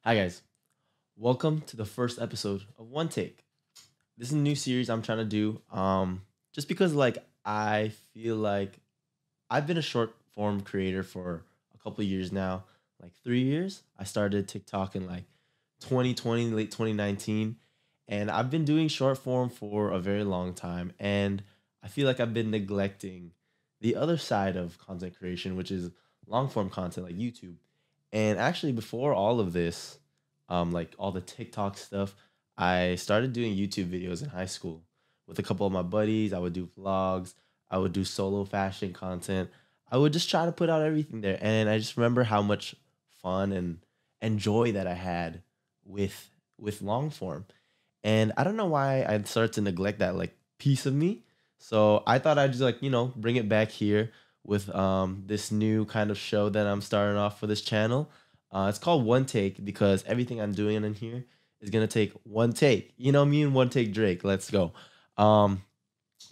Hi guys, welcome to the first episode of One Take. This is a new series I'm trying to do. Just because I feel like I've been a short form creator for a couple of years now, like 3 years. I started TikTok in like 2020, late 2019, and I've been doing short form for a very long time. And I feel like I've been neglecting the other side of content creation, which is long form content like YouTube. And actually, before all of this, like all the TikTok stuff, I started doing YouTube videos in high school with a couple of my buddies. I would do vlogs, I would do solo fashion content. I would just try to put out everything there. And I just remember how much fun and joy that I had with long form. And I don't know why I started to neglect that like piece of me. So I thought I'd just bring it back here with this new kind of show that I'm starting off for this channel. It's called One Take because everything I'm doing in here is gonna take one take. You know me and One Take Drake. Let's go. Um,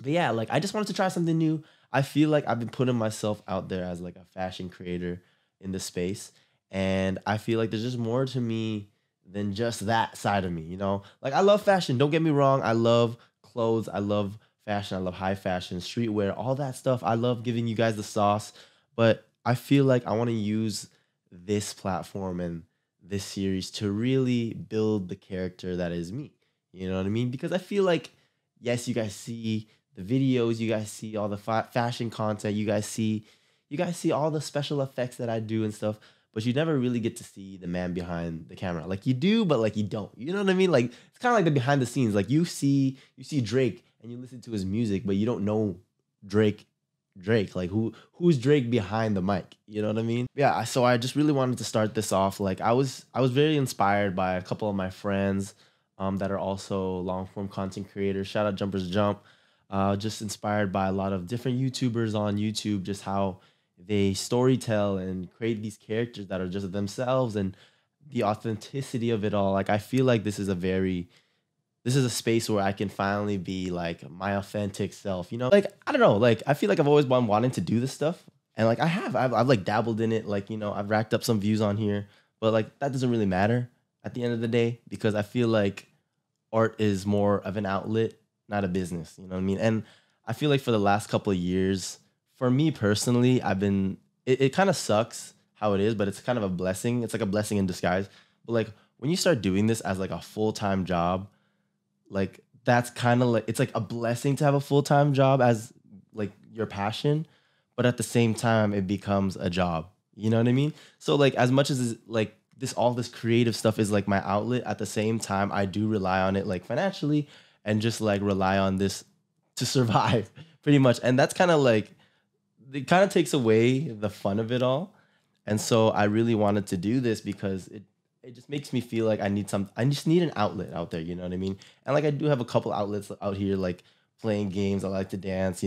but yeah, like I just wanted to try something new. I feel like I've been putting myself out there as like a fashion creator in the space, and I feel like there's just more to me than just that side of me. Like I love fashion. Don't get me wrong. I love clothes. I love fashion. I love high fashion, streetwear, all that stuff. I love giving you guys the sauce, but I feel like I want to use this platform and this series to really build the character that is me. You know what I mean? Because I feel like, yes, you guys see the videos, you guys see all the fashion content, you guys see all the special effects that I do and stuff, but you never really get to see the man behind the camera. Like you do, but like you don't. You know what I mean? Like it's kind of like the behind the scenes. Like you see Drake and you listen to his music, but you don't know Drake Drake. Like who's Drake behind the mic? You know what I mean? Yeah, so I just really wanted to start this off. Like I was very inspired by a couple of my friends that are also long form content creators. Shout out Jumpers Jump. Just inspired by a lot of different YouTubers on YouTube, just how they storytell and create these characters that are just themselves and the authenticity of it all. Like I feel like this is a space where I can finally be like my authentic self. Like I don't know, like I feel like I've always been wanting to do this stuff, and like I've like dabbled in it. Like I've racked up some views on here, but like that doesn't really matter at the end of the day because I feel like art is more of an outlet, not a business. You know what I mean? And I feel like for the last couple of years, for me personally, it kind of sucks how it is, but it's kind of a blessing. It's like a blessing in disguise. But like when you start doing this as like a full-time job, like that's kind of like it's like a blessing to have a full-time job as like your passion, but at the same time it becomes a job. You know what I mean? So like as much as like this all this creative stuff is like my outlet, at the same time I do rely on it like financially and just like rely on this to survive pretty much. And that's kind of like it kind of takes away the fun of it all. And so I really wanted to do this because it just makes me feel like I just need an outlet out there, you know what I mean? And like I do have a couple outlets out here like playing games, I like to dance,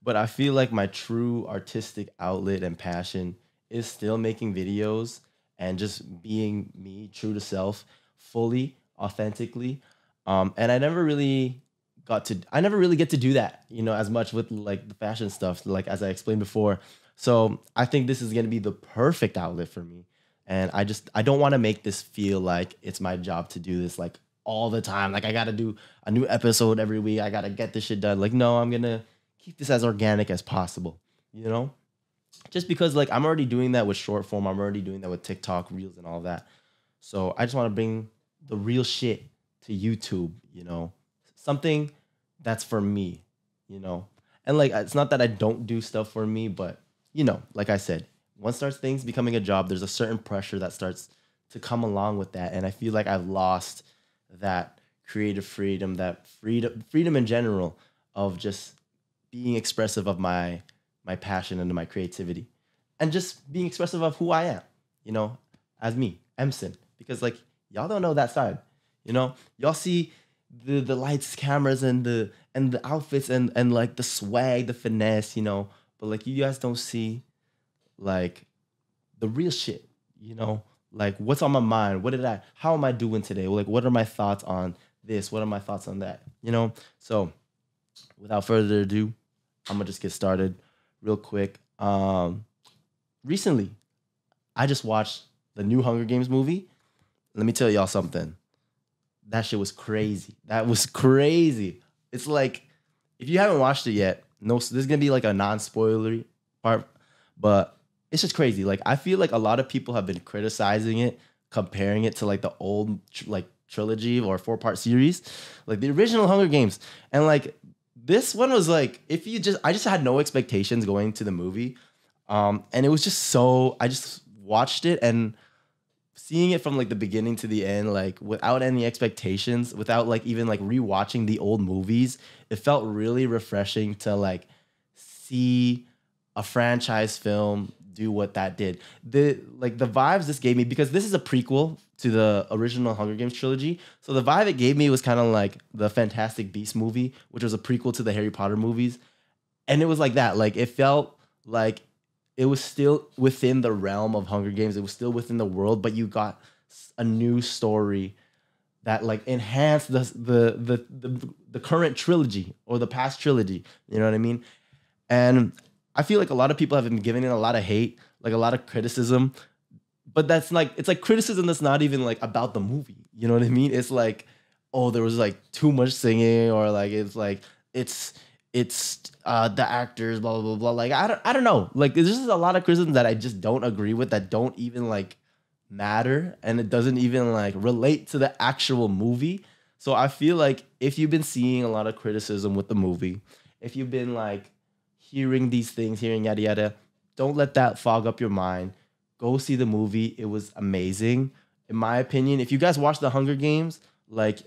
but I feel like my true artistic outlet and passion is still making videos and just being me, true to self, fully, authentically. And I never really get to do that, as much with like the fashion stuff, like as I explained before. So I think this is gonna be the perfect outlet for me. And I don't want to make this feel like it's my job to do this like all the time. Like I gotta do a new episode every week. I gotta get this shit done. Like, no, I'm gonna keep this as organic as possible, you know? Just because like I'm already doing that with short form, I'm already doing that with TikTok, Reels, and all that. So I just want to bring the real shit to YouTube. Something that's for me, you know. And like it's not that I don't do stuff for me, but like I said, once starts things becoming a job, there's a certain pressure that starts to come along with that, and I feel like I've lost that creative freedom, that freedom in general of just being expressive of my passion and my creativity, and just being expressive of who I am, you know, as me, Emson, because like y'all don't know that side, y'all see the lights, cameras, and the outfits and like the swag, the finesse, but like you guys don't see like the real shit, like what's on my mind, how am I doing today, like what are my thoughts on this, what are my thoughts on that. So without further ado, I'm gonna just get started real quick. Recently I just watched the new Hunger Games movie, let me tell y'all something. That shit was crazy. That was crazy. It's like, if you haven't watched it yet, no, this is gonna be like a non-spoilery part, but it's just crazy. Like, I feel like a lot of people have been criticizing it, comparing it to like the old like trilogy or 4-part series, like the original Hunger Games, and like this one was like, if you just, I just had no expectations going to the movie, and it was just so, I just watched it and seeing it from like the beginning to the end, like without any expectations, without like even like rewatching the old movies, it felt really refreshing to like see a franchise film do what that did. The vibes this gave me, because this is a prequel to the original Hunger Games trilogy. So the vibe it gave me was kind of like the Fantastic Beasts movie, which was a prequel to the Harry Potter movies. And it was like that. Like, it felt like it was still within the realm of Hunger Games. It was still within the world, but you got a new story that like enhanced the current trilogy or the past trilogy. You know what I mean? And I feel like a lot of people have been giving it a lot of hate, like a lot of criticism. But that's like, it's like criticism that's not even like about the movie. You know what I mean? It's like, oh, there was like too much singing, or like it's the actors, blah blah blah. Like, I don't know. Like, there's just a lot of criticism that I just don't agree with, that don't even like matter, and it doesn't even like relate to the actual movie. So I feel like if you've been seeing a lot of criticism with the movie, if you've been like hearing these things, hearing yada yada, don't let that fog up your mind. Go see the movie. It was amazing. In my opinion, if you guys watch the Hunger Games, like,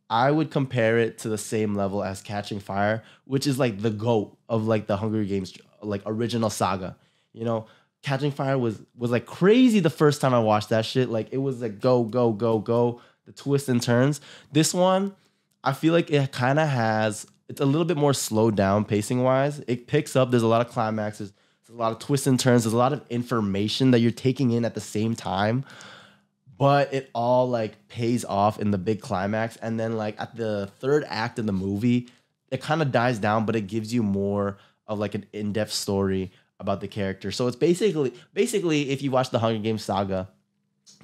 I would compare it to the same level as Catching Fire, which is like the GOAT of like the Hunger Games, like original saga. You know, Catching Fire was like crazy the first time I watched that shit. Like, it was like go, go, go, go, the twists and turns. This one, I feel like it kind of has, it's a little bit more slowed down pacing wise. It picks up, there's a lot of climaxes, there's a lot of twists and turns, there's a lot of information that you're taking in at the same time. But it all like pays off in the big climax. And then like at the third act of the movie, it kind of dies down, but it gives you more of like an in-depth story about the character. So it's basically if you watch the Hunger Games saga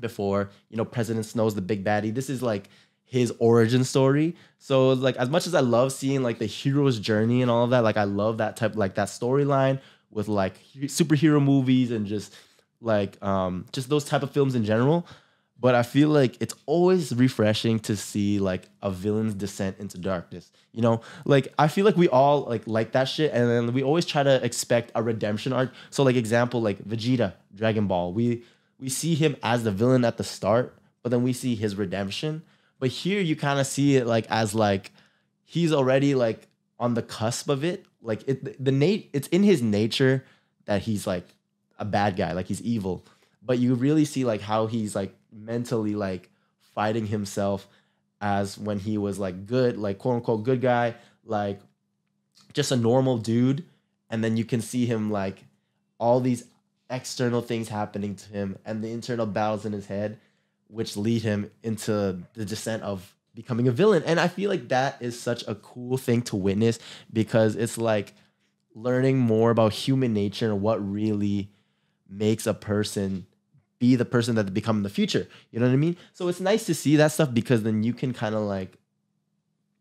before, you know, President Snow's the big baddie. This is like his origin story. So like, as much as I love seeing like the hero's journey and all of that, like I love that type, like that storyline with like superhero movies and just like just those type of films in general. But I feel like it's always refreshing to see like a villain's descent into darkness. You know, like I feel like we all like that shit, and then we always try to expect a redemption arc. So like example, like Vegeta, Dragon Ball, we see him as the villain at the start, but then we see his redemption. But here you kind of see it like as like he's already like on the cusp of it. Like it's in his nature that he's like a bad guy, like he's evil. But you really see like how he's like mentally like fighting himself as when he was like good, like quote unquote good guy, like just a normal dude. And then you can see him like all these external things happening to him and the internal battles in his head, which lead him into the descent of becoming a villain. And I feel like that is such a cool thing to witness, because it's like learning more about human nature and what really makes a person be the person that they become in the future. You know what I mean? So it's nice to see that stuff, because then you can kind of like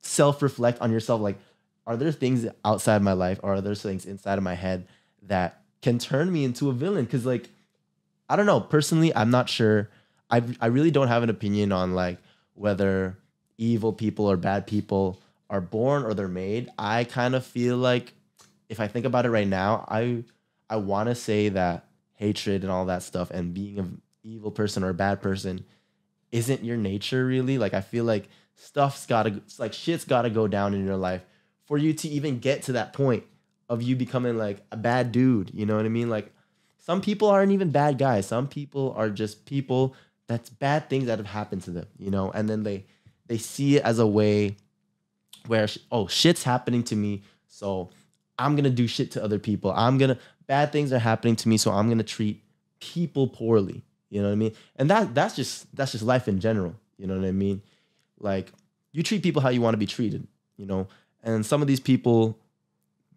self-reflect on yourself. Like, are there things outside my life, or are there things inside of my head that can turn me into a villain? Because like, I don't know. Personally, I'm not sure. I really don't have an opinion on like whether evil people or bad people are born or they're made. I kind of feel like, if I think about it right now, I want to say that hatred and all that stuff and being an evil person or a bad person isn't your nature really. Like, I feel like shit's gotta go down in your life for you to even get to that point of you becoming like a bad dude. You know what I mean? Like, some people aren't even bad guys. Some people are just people that's bad things that have happened to them, you know? And then they see it as a way where, oh, shit's happening to me, so I'm gonna do shit to other people. Bad things are happening to me, so I'm gonna treat people poorly. You know what I mean? And that's just life in general. You know what I mean? Like, you treat people how you want to be treated, you know? And some of these people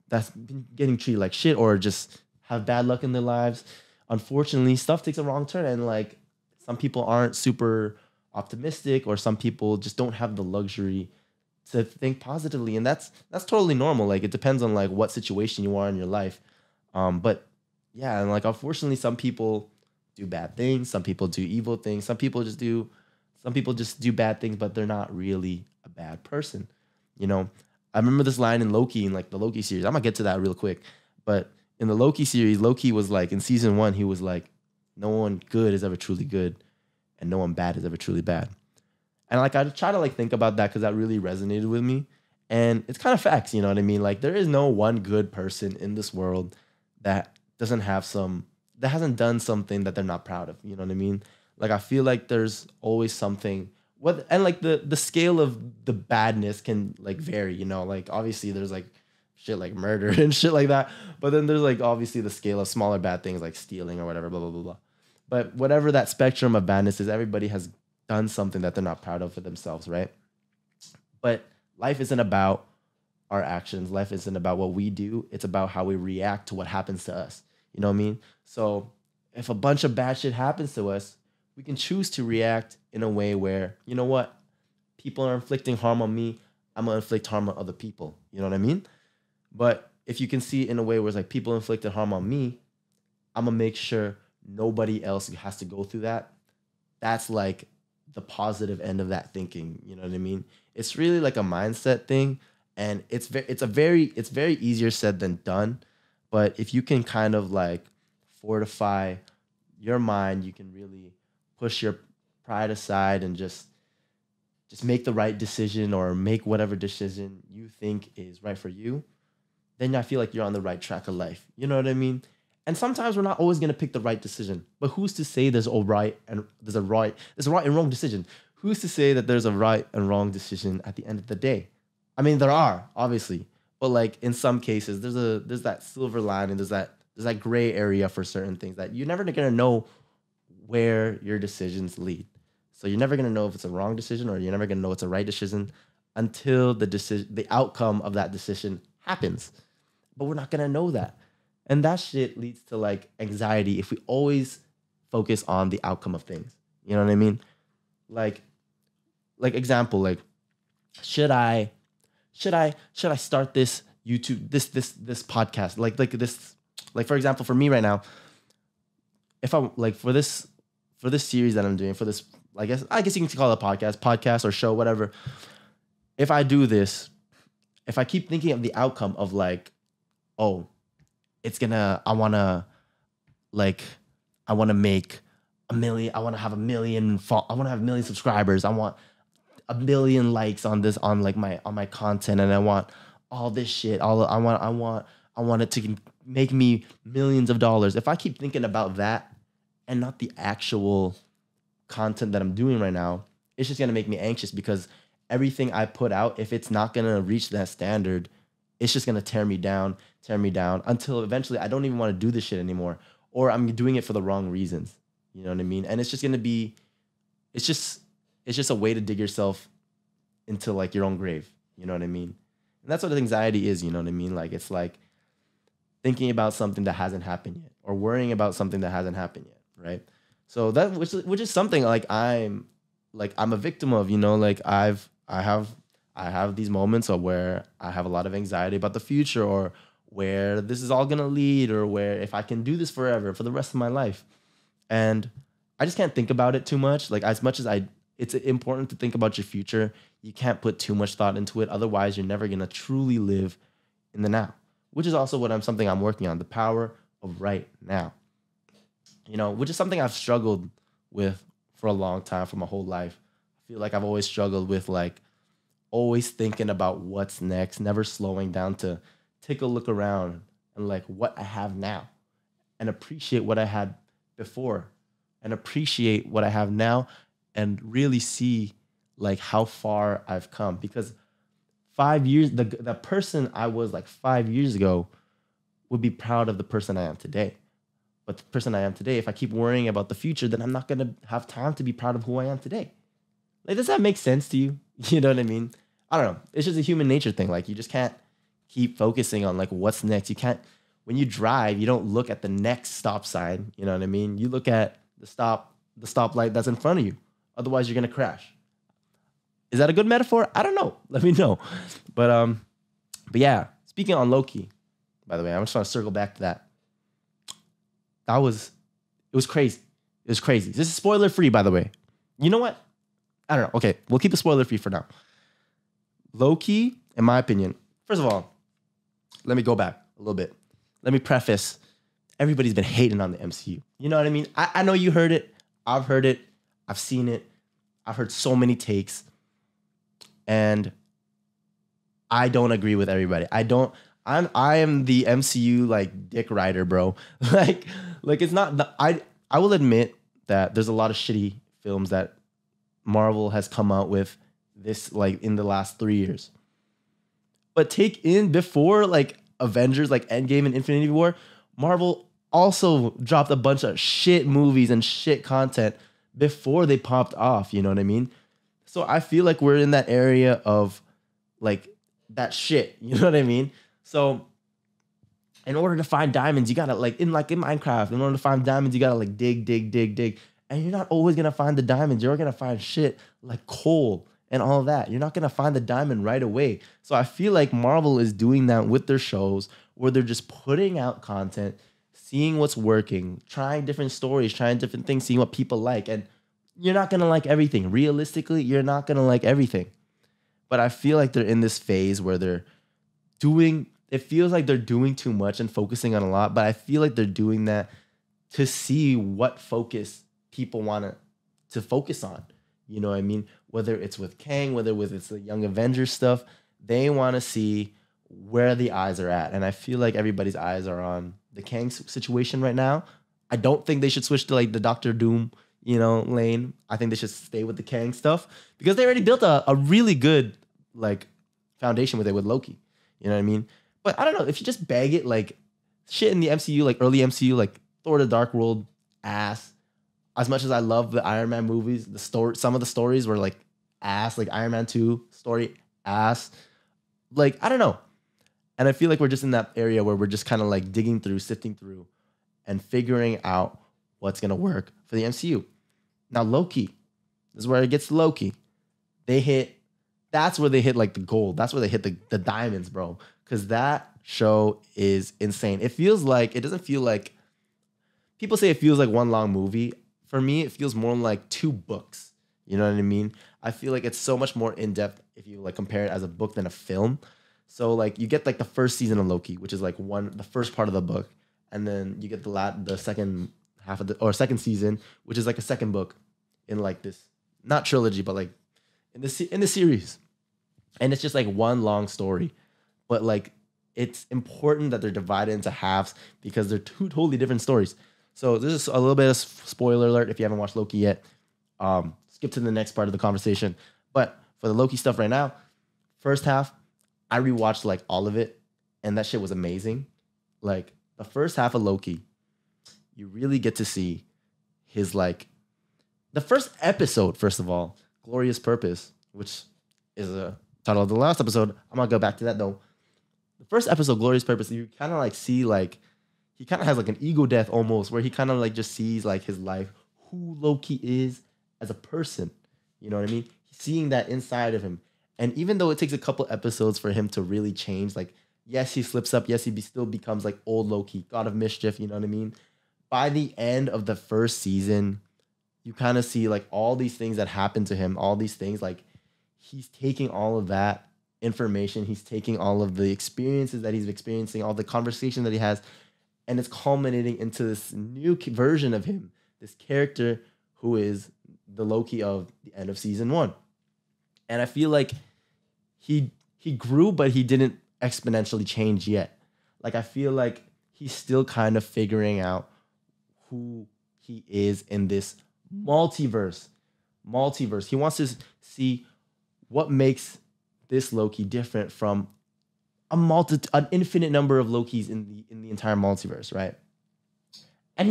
that's been getting treated like shit, or just have bad luck in their lives, unfortunately, stuff takes a wrong turn. And like, some people aren't super optimistic, or some people just don't have the luxury to think positively, and that's totally normal. Like it depends on like what situation you are in your life. But yeah, and like unfortunately, some people do bad things, some people do evil things, some people just do bad things, but they're not really a bad person. You know, I remember this line in Loki, in like the Loki series. I'm gonna get to that real quick, but in the Loki series, Loki was like in season one, he was like, no one good is ever truly good, and no one bad is ever truly bad. And like I try to like think about that because that really resonated with me. And it's kind of facts, you know what I mean? Like there is no one good person in this world that doesn't have some that hasn't done something that they're not proud of. You know what I mean? Like I feel like there's always something what and like the scale of the badness can like vary, you know, like obviously there's like shit like murder and shit like that. But then there's like obviously the scale of smaller bad things like stealing or whatever, blah, blah, blah, blah. But whatever that spectrum of badness is, everybody has done something that they're not proud of for themselves, right? But life isn't about our actions. Life isn't about what we do. It's about how we react to what happens to us. You know what I mean? So if a bunch of bad shit happens to us, we can choose to react in a way where, you know what? People are inflicting harm on me. I'm going to inflict harm on other people. You know what I mean? But if you can see it in a way where it's like people inflicted harm on me, I'm going to make sure nobody else has to go through that. That's like the positive end of that thinking. You know what I mean? It's really like a mindset thing. And it's very easier said than done. But if you can kind of like fortify your mind, you can really push your pride aside and just make the right decision or make whatever decision you think is right for you. Then I feel like you're on the right track of life. You know what I mean? And sometimes we're not always gonna pick the right decision. But who's to say there's a right and wrong decision? Who's to say that there's a right and wrong decision at the end of the day? I mean, there are, obviously. But like in some cases, there's that silver line and there's that gray area for certain things that you're never gonna know where your decisions lead. So you're never gonna know if it's a wrong decision or you're never gonna know it's a right decision until the outcome of that decision happens. But we're not gonna know that. And that shit leads to like anxiety if we always focus on the outcome of things. You know what I mean? Like example, like should I start this YouTube this podcast like this, like for example, for me right now, if I'm like for this series that I'm doing, for this, I guess you can call it a podcast or show, whatever. If I do this, if I keep thinking of the outcome of like, oh, I want to make a million, I want to have a million subscribers, I want a million likes on my content, and I want all this shit, I want it to make me millions of dollars. If I keep thinking about that and not the actual content that I'm doing right now, it's just going to make me anxious because everything I put out, if it's not going to reach that standard, it's just going to tear me down until eventually I don't even want to do this shit anymore, or I'm doing it for the wrong reasons. You know what I mean? And it's just going to be, it's just a way to dig yourself into like your own grave. You know what I mean? And that's what anxiety is. You know what I mean? Like, it's like thinking about something that hasn't happened yet or worrying about something that hasn't happened yet. Right. So that, which is something like I'm a victim of, you know, like I have these moments of where I have a lot of anxiety about the future, or where this is all going to lead, or where if I can do this forever for the rest of my life. And I just can't think about it too much. Like as much as it's important to think about your future, you can't put too much thought into it. Otherwise you're never going to truly live in the now, which is also something I'm working on, the power of right now. You know, which is something I've struggled with for a long time, for my whole life. I feel like I've always struggled with like always thinking about what's next, never slowing down to take a look around and like what I have now and appreciate what I had before and appreciate what I have now and really see like how far I've come. Because 5 years, the person I was like 5 years ago would be proud of the person I am today. But the person I am today, if I keep worrying about the future, then I'm not going to have time to be proud of who I am today. Like, does that make sense to you? You know what I mean? I don't know. It's just a human nature thing. Like, you just can't keep focusing on like what's next. You can't, when you drive, you don't look at the next stop sign. You know what I mean? You look at the stoplight that's in front of you. Otherwise, you're gonna crash. Is that a good metaphor? I don't know. Let me know. But yeah. Speaking on Loki, by the way, I'm just trying to circle back to that. It was crazy. It was crazy. This is spoiler free, by the way. You know what? I don't know. Okay, we'll keep it spoiler free for now. Loki, in my opinion, first of all, let me go back a little bit. Let me preface. Everybody's been hating on the MCU. You know what I mean? I know you heard it. I've heard it. I've seen it. I've heard so many takes. And I don't agree with everybody. I am the MCU like dick rider, bro. like it's not I will admit that there's a lot of shitty films that Marvel has come out with this like in the last 3 years. But take in before like Avengers, like Endgame and Infinity War, Marvel also dropped a bunch of shit movies and shit content before they popped off, you know what I mean? So I feel like we're in that area of like that shit, you know what I mean? So in order to find diamonds, you gotta like in Minecraft, in order to find diamonds, you gotta like dig. And you're not always gonna find the diamonds. You're gonna find shit like coal and all that. You're not gonna find the diamond right away. So I feel like Marvel is doing that with their shows where they're just putting out content, seeing what's working, trying different stories, trying different things, seeing what people like. And you're not gonna like everything. Realistically, you're not gonna like everything. But I feel like they're in this phase where it feels like they're doing too much and focusing on a lot, but I feel like they're doing that to see what focus people want to focus on. You know what I mean? Whether it's with Kang, whether it's the Young Avengers stuff, they want to see where the eyes are at. And I feel like everybody's eyes are on the Kang situation right now. I don't think they should switch to like the Doctor Doom, lane. I think they should stay with the Kang stuff because they already built a really good like foundation with Loki. You know what I mean? But I don't know, if you just bag it like shit in the MCU, like early MCU, like Thor: The Dark World, ass. As much as I love the Iron Man movies, some of the stories were like ass, like Iron Man 2 story, ass. Like, I don't know. And I feel like we're just in that area where we're just kind of like digging through, sifting through, and figuring out what's going to work for the MCU. Now, Loki, this is where it gets to Loki. That's where they hit like the gold. That's where they hit the diamonds, bro. Because that show is insane. It doesn't feel like, people say it feels like one long movie. For me, it feels more like 2 books. You know what I mean? I feel like it's so much more in-depth if you like compare it as a book than a film. So like you get like the first season of Loki, which is like the first part of the book. And then you get the second half of second season, which is like a second book in like this, not trilogy, but like in the series. And it's just like one long story. But like it's important that they're divided into halves because they're 2 totally different stories. So this is a little bit of spoiler alert if you haven't watched Loki yet. Skip to the next part of the conversation. But for the Loki stuff right now, first half, I rewatched like all of it, and that shit was amazing. Like the first half of Loki, you really get to see his like the first episode, first of all, Glorious Purpose, which is a title of the last episode. I'm gonna go back to that though. The first episode, Glorious Purpose, you kind of like see like he kind of has like an ego death almost, where he kind of like just sees like his life, who Loki is as a person. You know what I mean? Seeing that inside of him. And even though it takes a couple episodes for him to really change, like, yes, he slips up. Yes, he still becomes like old Loki, God of Mischief. You know what I mean? By the end of the first season, you kind of see like all these things that happen to him, all these things, like he's taking all of that information. He's taking all of the experiences that he's experiencing, all the conversation that he has, and it's culminating into this new version of him, this character who is the Loki of the end of season 1. And I feel like he grew, but he didn't exponentially change yet. Like, I feel like he's still kind of figuring out who he is in this multiverse. He wants to see what makes this Loki different from an infinite number of Lokis in the entire multiverse, right? And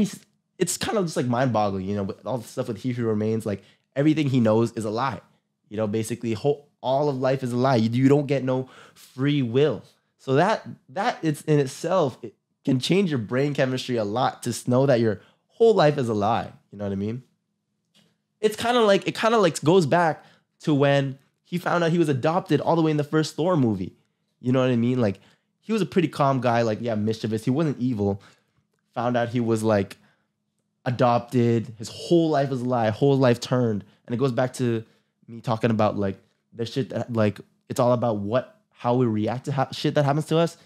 it's kind of just like mind-boggling, with all the stuff with He Who Remains, like everything he knows is a lie. Basically all of life is a lie. You don't get no free will. So that it's in itself, it can change your brain chemistry a lot to know that your whole life is a lie. You know what I mean? It's kind of like, it kind of like goes back to when he found out he was adopted all the way in the first Thor movie. You know what I mean? Like, he was a pretty calm guy, like, yeah, mischievous. He wasn't evil. Found out he was like adopted. His whole life was a lie. Whole life turned. And it goes back to me talking about like the shit that like it's all about how we react to shit that happens to us.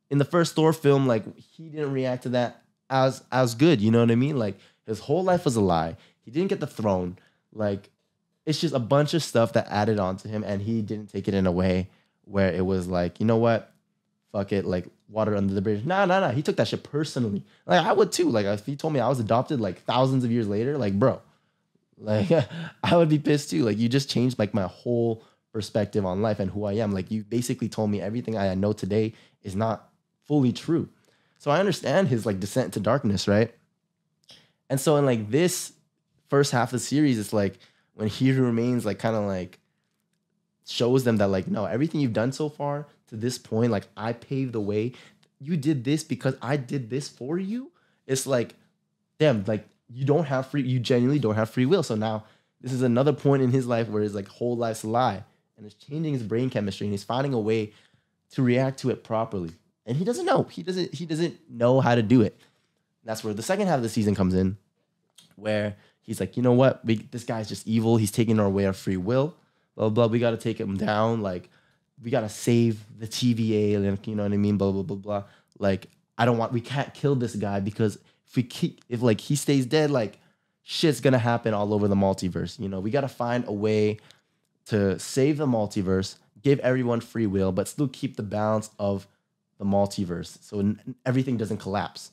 In the first Thor film, like he didn't react to that as good. You know what I mean? Like his whole life was a lie. He didn't get the throne. Like it's just a bunch of stuff that added on to him, and he didn't take it in a way where it was like, you know what? Fuck it, like water under the bridge. Nah. He took that shit personally. Like I would too. Like if he told me I was adopted like thousands of years later, like bro, like I would be pissed too. Like you just changed like my whole perspective on life and who I am. Like you basically told me everything I know today is not fully true. So I understand his like descent to darkness, right? And so in like this first half of the series, it's like when He Who Remains like kind of like shows them that like, no, everything you've done so far to this point, like I paved the way. You did this because I did this for you. It's like, damn, like you genuinely don't have free will. So now this is another point in his life where his like whole life's a lie, and it's changing his brain chemistry, and he's finding a way to react to it properly. And he doesn't know. He doesn't know how to do it. That's where the second half of the season comes in, where he's like, you know what? This guy's just evil. He's taking our way of free will. Blah, blah, blah. We got to take him down. Like, we got to save the TVA. Like, you know what I mean? Blah, blah, blah, blah. Like, we can't kill this guy because if like he stays dead, like shit's going to happen all over the multiverse. You know, we got to find a way to save the multiverse, give everyone free will, but still keep the balance of the multiverse so everything doesn't collapse.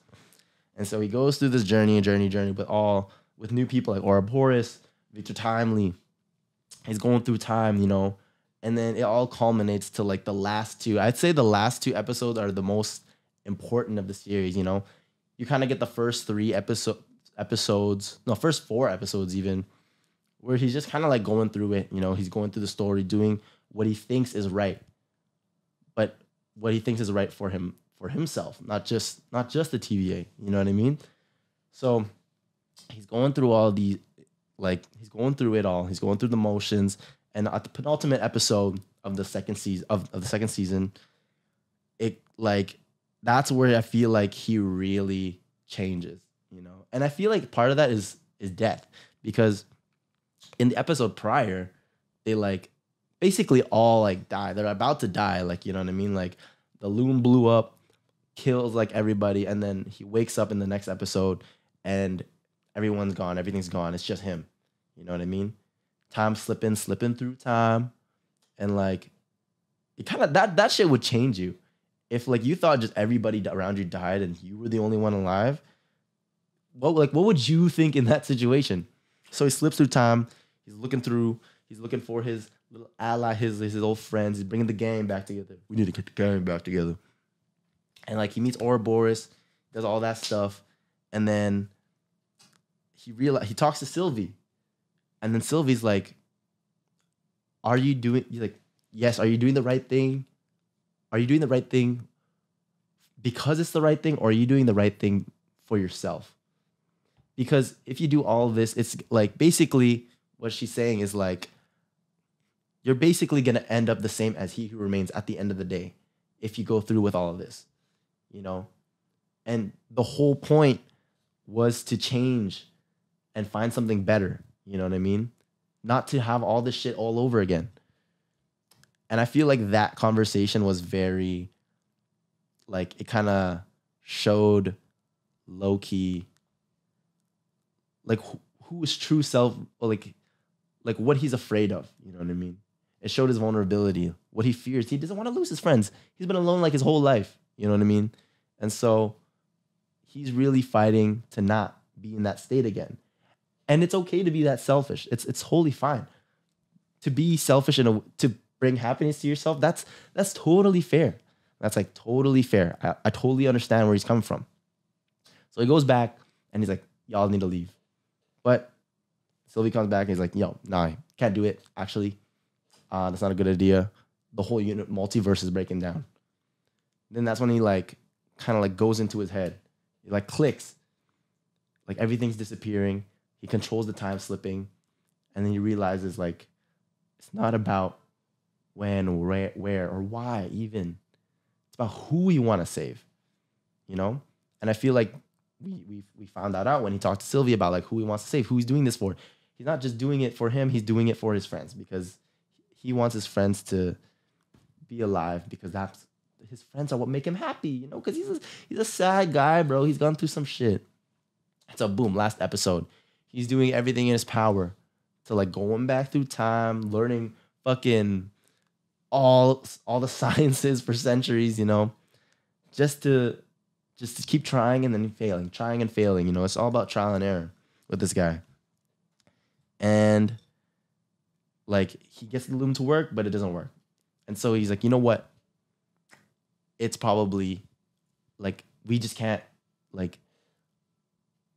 And so he goes through this journey, with new people like Ouroboros, Victor Timely. He's going through time, you know, and then it all culminates to like the last two. I'd say the last two episodes are the most important of the series, you know. You kind of get the first first 4 episodes even, where he's just kind of like going through it, you know. He's going through the story, doing what he thinks is right, but what he thinks is right for himself, not just the TVA. You know what I mean? So he's going through all these, like he's going through it all. He's going through the motions, and at the penultimate episode of the second season, it like that's where I feel like he really changes, you know. And I feel like part of that is death, because in the episode prior, they like basically all like die. They're about to die, like, you know what I mean? Like the loom blew up, kills like everybody, and then he wakes up in the next episode and everyone's gone, everything's gone. It's just him. You know what I mean? Time slipping through time. And like it kind of that shit would change you. If like you thought just everybody around you died and you were the only one alive, what would you think in that situation? So he slips through time. He's looking for his little ally, his old friends. He's bringing the gang back together. We need to get the gang back together. And like he meets Ouroboros, does all that stuff, and then he talks to Sylvie, and then Sylvie's like, "Are you doing?" He's like, "Yes." Are you doing the right thing? Are you doing the right thing because it's the right thing, or are you doing the right thing for yourself? Because if you do all of this, it's like basically what she's saying is like, you're basically gonna end up the same as He Who Remains at the end of the day if you go through with all of this, you know? And the whole point was to change and find something better, you know what I mean? Not to have all this shit all over again. And I feel like that conversation was very, like, it kind of showed Loki, like, who his true self, or like what he's afraid of, you know what I mean? It showed his vulnerability, what he fears. He doesn't want to lose his friends. He's been alone like his whole life, you know what I mean? And so he's really fighting to not be in that state again. And it's okay to be that selfish. It's wholly fine to be selfish and to bring happiness to yourself. That's totally fair. That's like totally fair. I totally understand where he's coming from. So he goes back and he's like, y'all need to leave. But Sylvie comes back and he's like, yo, nah, can't do it. Actually, that's not a good idea. The whole multiverse is breaking down. Then that's when he like kind of like goes into his head. It like clicks. Like everything's disappearing. He controls the time slipping. And then he realizes like it's not about when or where or why even. It's about who you want to save, you know? And I feel like we found that out when he talked to Sylvie about like who he wants to save, who he's doing this for. He's not just doing it for him, he's doing it for his friends because he wants his friends to be alive because that's his friends are what make him happy, you know? Because he's a sad guy, bro. He's gone through some shit. So boom, last episode. He's doing everything in his power to like going back through time, learning fucking all the sciences for centuries, you know, just to keep trying and then failing, trying and failing. You know, it's all about trial and error with this guy. And like he gets the loom to work, but it doesn't work. And so he's like, you know what? It's probably like we just can't like.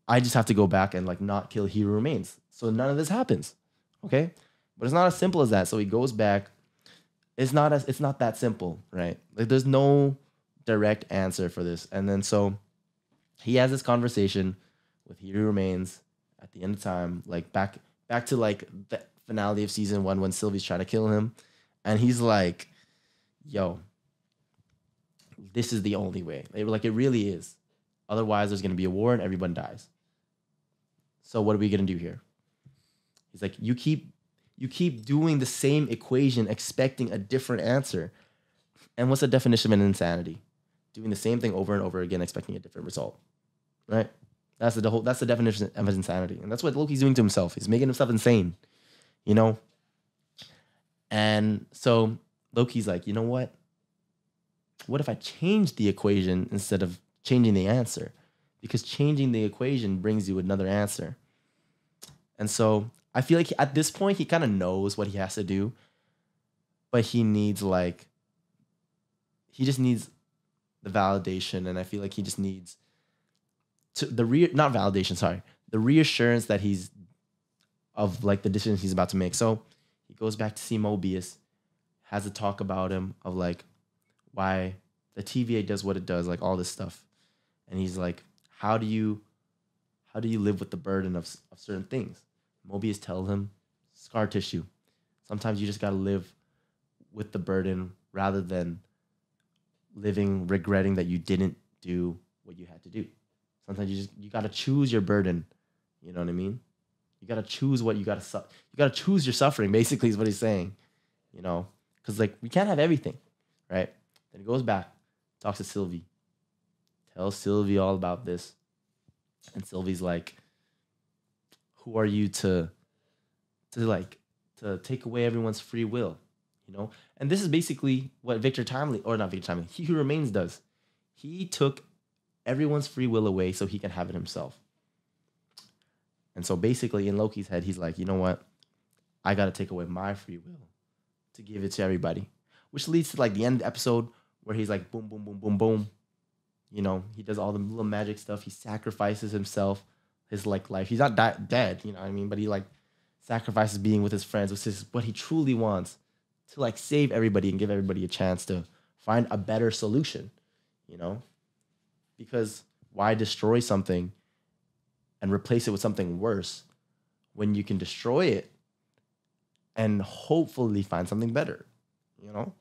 I just have to go back and like not kill He Who Remains. So none of this happens. Okay? But it's not as simple as that. So he goes back. It's not that simple, right? Like there's no direct answer for this. And then so he has this conversation with He Who Remains at the end of time, like back to like the finale of season 1 when Sylvie's trying to kill him. And he's like, yo, this is the only way. Like it really is. Otherwise, there's going to be a war and everyone dies. So what are we going to do here? He's like, you keep doing the same equation, expecting a different answer. And what's the definition of insanity? Doing the same thing over and over again, expecting a different result, right? That's the definition of insanity. And that's what Loki's doing to himself. He's making himself insane, you know? And so Loki's like, you know what? What if I change the equation instead of changing the answer? Because changing the equation brings you another answer. And so I feel like at this point, he kind of knows what he has to do, but he just needs the validation. And I feel like he just needs the reassurance that he's of like the decisions he's about to make. So he goes back to see Mobius, has a talk about him of like why the TVA does what it does, like all this stuff. And he's like, how do you live with the burden of certain things? Mobius tells him, scar tissue. Sometimes you just got to live with the burden rather than living regretting that you didn't do what you had to do. Sometimes you got to choose your burden. You know what I mean? You got to choose what you got to you got to choose your suffering, basically is what he's saying. You know, because like we can't have everything, right? Then he goes back, talks to Sylvie, tells Sylvie all about this. And Sylvie's like, who are you to take away everyone's free will, you know? And this is basically what He Who Remains does. He took everyone's free will away so he can have it himself. And so basically in Loki's head, he's like, you know what? I got to take away my free will to give it to everybody. Which leads to like the end of the episode where he's like, boom, boom, boom, boom, boom. You know, he does all the little magic stuff. He sacrifices himself, his like life. He's not dead, you know what I mean? But he like sacrifices being with his friends, which is what he truly wants, to like save everybody and give everybody a chance to find a better solution, you know? Because why destroy something and replace it with something worse when you can destroy it and hopefully find something better, you know?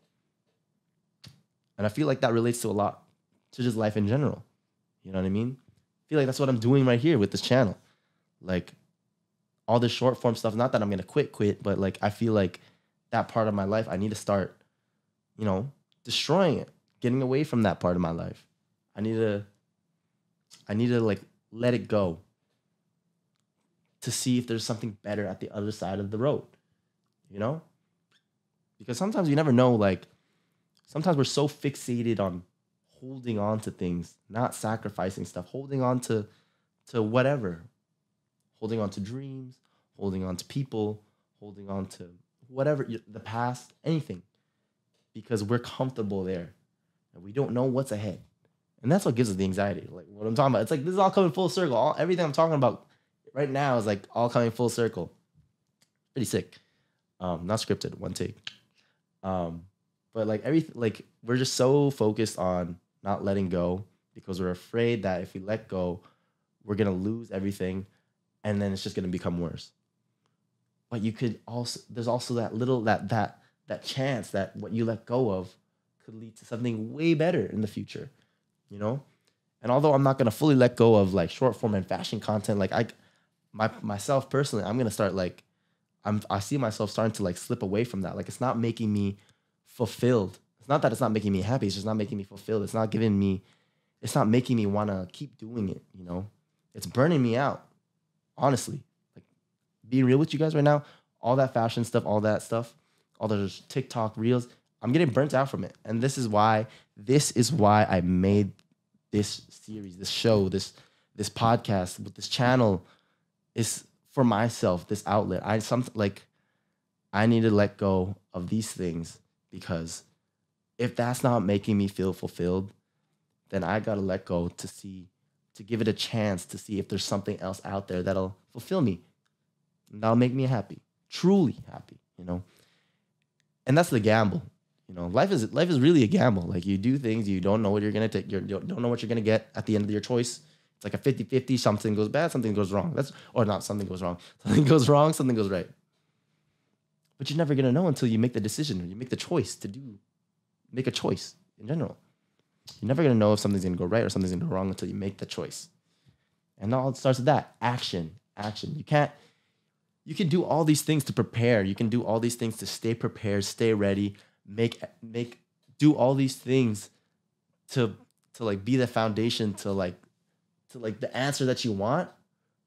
And I feel like that relates to a lot to just life in general. You know what I mean? I feel like that's what I'm doing right here with this channel. Like all this short form stuff, not that I'm going to quit, but like I feel like that part of my life, I need to start, you know, destroying it, getting away from that part of my life. I need to like let it go to see if there's something better at the other side of the road, you know? Because sometimes you never know, like sometimes we're so fixated on holding on to things, not sacrificing stuff, holding on to whatever, holding on to dreams, holding on to people, holding on to whatever, the past, anything, because we're comfortable there and we don't know what's ahead. And that's what gives us the anxiety. Like what I'm talking about. It's like, this is all coming full circle. Everything I'm talking about right now is like all coming full circle. Pretty sick. Not scripted, one take. But like everything, like we're just so focused on not letting go because we're afraid that if we let go, we're going to lose everything and then it's just going to become worse. but you could also there's also that little that chance that what you let go of could lead to something way better in the future, you know? And although I'm not gonna fully let go of like short form and fashion content, like myself personally, I'm gonna start like I see myself starting to like slip away from that. Like it's not making me fulfilled. It's not that it's not making me happy, it's just not making me fulfilled. It's not making me wanna keep doing it, you know? It's burning me out, honestly. Like being real with you guys right now, all that fashion stuff, all that stuff, all those TikTok reels, I'm getting burnt out from it. And this is why I made this series, this show, this podcast with this channel is for myself, this outlet. I need to let go of these things because if that's not making me feel fulfilled, then I gotta let go to give it a chance to see if there's something else out there that'll fulfill me. And that'll make me happy, truly happy, you know? And that's the gamble. You know, life is really a gamble. Like you do things, you don't know what you're gonna take, you don't know what you're gonna get at the end of your choice. It's like a 50-50, something goes bad, something goes wrong. Or not something goes wrong. Something goes wrong, something goes right. But you're never gonna know until you make the decision, or you make the choice make a choice in general. You're never gonna know if something's gonna go right or something's gonna go wrong until you make the choice. And all it starts with that. Action. You can do all these things to prepare. You can do all these things to stay prepared, stay ready, do all these things to like be the foundation to the answer that you want.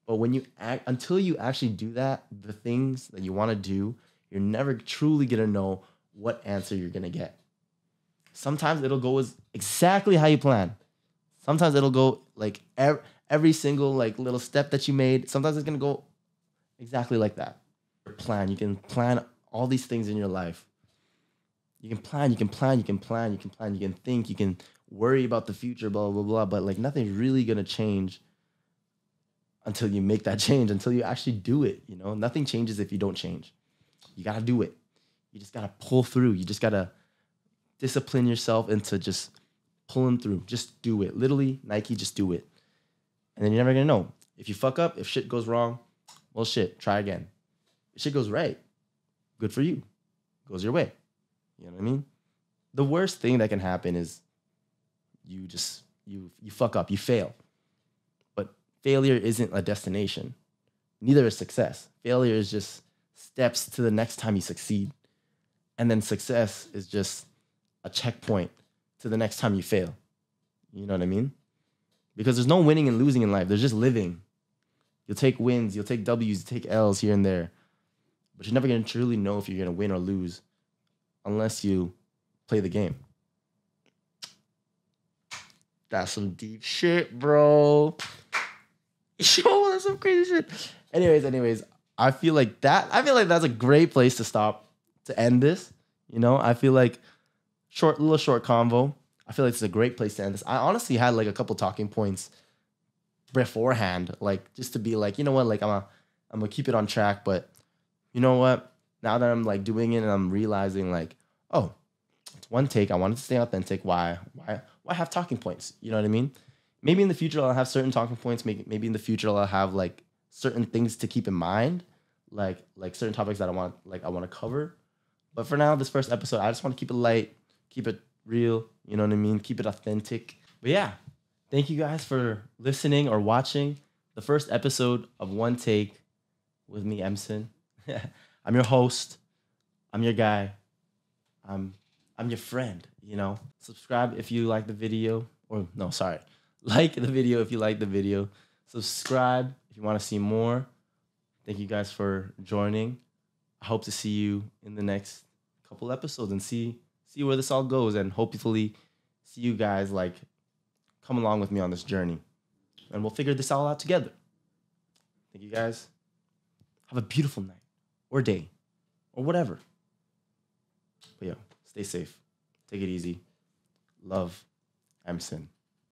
But when you until you actually do that, the things that you want to do, you're never truly gonna know what answer you're gonna get. Sometimes it'll go as exactly how you plan. Sometimes it'll go like every single like little step that you made. Sometimes it's gonna go exactly like that. You can plan all these things in your life. You can plan, you can think, you can worry about the future, blah, blah, blah. But like nothing's really gonna change until you make that change, until you actually do it. You know, nothing changes if you don't change. You gotta do it. You just gotta pull through. You just gotta discipline yourself into just pulling through. Just do it. Literally, Nike, just do it. And then you're never gonna know. If you fuck up, if shit goes wrong, well, shit, try again. If shit goes right, good for you. Goes your way. You know what I mean? The worst thing that can happen is you fuck up, you fail. But failure isn't a destination. Neither is success. Failure is just steps to the next time you succeed. And then success is just a checkpoint to the next time you fail. You know what I mean? Because there's no winning and losing in life. There's just living. You'll take wins, you'll take W's, you take L's here and there. But you're never going to truly know if you're going to win or lose unless you play the game. That's some deep shit, bro. Yo, that's some crazy shit. Anyways, I feel like that's a great place to stop, to end this. You know, I feel like little short convo. I feel like it's a great place to end this. I honestly had like a couple talking points beforehand, like just to be like, you know what, like I'm gonna keep it on track, but you know what? Now that I'm like doing it and I'm realizing like, oh, it's one take. I wanted to stay authentic. Why have talking points? You know what I mean? Maybe in the future I'll have certain talking points. Maybe in the future I'll have like certain things to keep in mind, like certain topics that I want to cover. But for now, this first episode, I just want to keep it light, keep it real. You know what I mean? Keep it authentic. But yeah, thank you guys for listening or watching the first episode of One Take with me, Emson. I'm your host. I'm your guy. I'm your friend, you know. Subscribe if you like the video. Or no, sorry. Like the video if you like the video. Subscribe if you want to see more. Thank you guys for joining. I hope to see you in the next couple episodes and see where this all goes, and hopefully see you guys like come along with me on this journey. And we'll figure this all out together. Thank you guys. Have a beautiful night or day or whatever. But yeah, stay safe. Take it easy. Love, Emson.